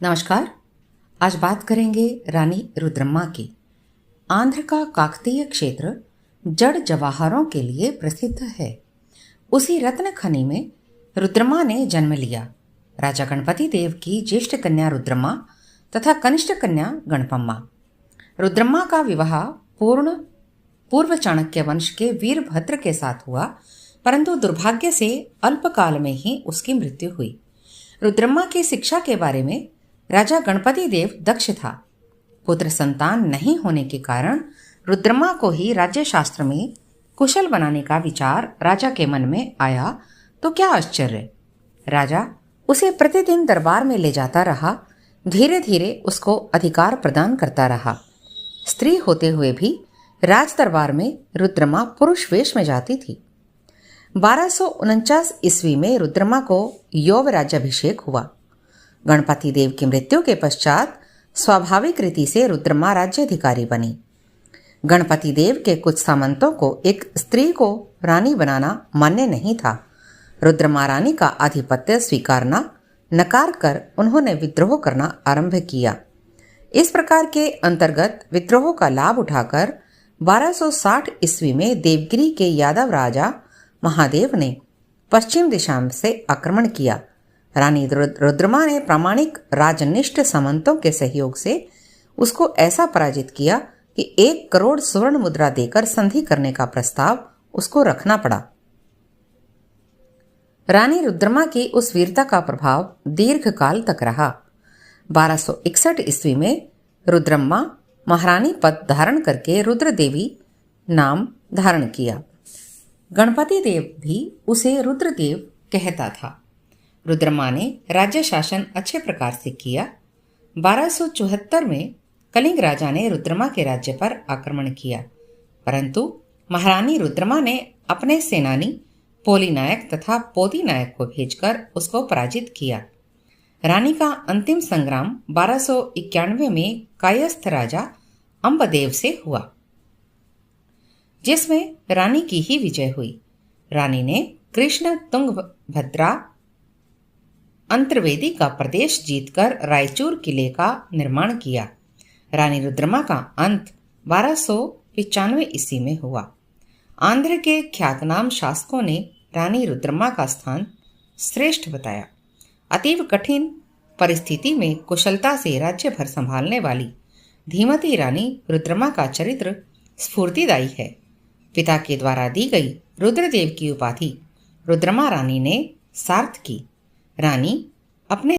नमस्कार। आज बात करेंगे रानी रुद्रम्मा की। आंध्र का काकतीय क्षेत्र जड़ जवाहरों के लिए प्रसिद्ध है। उसी रत्न खनि में रुद्रम्मा ने जन्म लिया। राजा गणपति देव की ज्येष्ठ कन्या रुद्रम्मा तथा कनिष्ठ कन्या गणपम्मा। रुद्रम्मा का विवाह पूर्व चाणक्य वंश के वीरभद्र के साथ हुआ, परंतु दुर्भाग्य से अल्पकाल में ही उसकी मृत्यु हुई। रुद्रम्मा की शिक्षा के बारे में राजा गणपति देव दक्ष था। पुत्र संतान नहीं होने के कारण रुद्रम्मा को ही राज्य शास्त्र में कुशल बनाने का विचार राजा के मन में आया तो क्या आश्चर्य। राजा उसे प्रतिदिन दरबार में ले जाता रहा, धीरे धीरे उसको अधिकार प्रदान करता रहा। स्त्री होते हुए भी राज दरबार में रुद्रम्मा पुरुष वेश में जाती थी। 1249 ईस्वी में रुद्रम्मा को यौव राज्याभिषेक हुआ। गणपति देव की मृत्यु के पश्चात स्वाभाविक रीति से रुद्रम्मा राज्याधिकारी बनी। गणपति देव के कुछ सामंतों को एक स्त्री को रानी बनाना मान्य नहीं था। रुद्रम्मा रानी का आधिपत्य स्वीकारना नकार कर उन्होंने विद्रोह करना आरंभ किया। इस प्रकार के अंतर्गत विद्रोह का लाभ उठाकर 1260 ईस्वी में देवगिरी के यादव राजा महादेव ने पश्चिम दिशा से आक्रमण किया। रानी रुद्रम्मा ने प्रामाणिक राजनिष्ठ सामंतों के सहयोग से उसको ऐसा पराजित किया कि 1 करोड़ स्वर्ण मुद्रा देकर संधि करने का प्रस्ताव उसको रखना पड़ा। रानी रुद्रम्मा की उस वीरता का प्रभाव दीर्घ काल तक रहा। 1261 ईस्वी में रुद्रम्मा महारानी पद धारण करके रुद्रदेवी नाम धारण किया। गणपति देव भी उसे रुद्रदेव कहता था। रुद्रम्मा ने राज्य शासन अच्छे प्रकार से किया। 1274 में कलिंग राजा ने रुद्रम्मा के राज्य पर आक्रमण किया, परंतु महारानी रुद्रम्मा ने अपने सेनानी पोली नायक तथा पोदी नायक को भेजकर उसको पराजित किया। रानी का अंतिम संग्राम 1291 में कायस्थ राजा अंबदेव से हुआ, जिसमें रानी की ही विजय हुई। रानी ने कृष्ण तुंगभद्रा अंतर्वेदी का प्रदेश जीतकर रायचूर किले का निर्माण किया। रानी रुद्रम्मा का अंत 1295 ईस्वी में हुआ। आंध्र के ख्यातनाम शासकों ने रानी रुद्रम्मा का स्थान श्रेष्ठ बताया। अतीव कठिन परिस्थिति में कुशलता से राज्यभर संभालने वाली धीमती रानी रुद्रम्मा का चरित्र स्फूर्तिदायी है। पिता के द्वारा दी गई रुद्रदेव की उपाधि रुद्रम्मा रानी ने सार्थ की। रानी अपने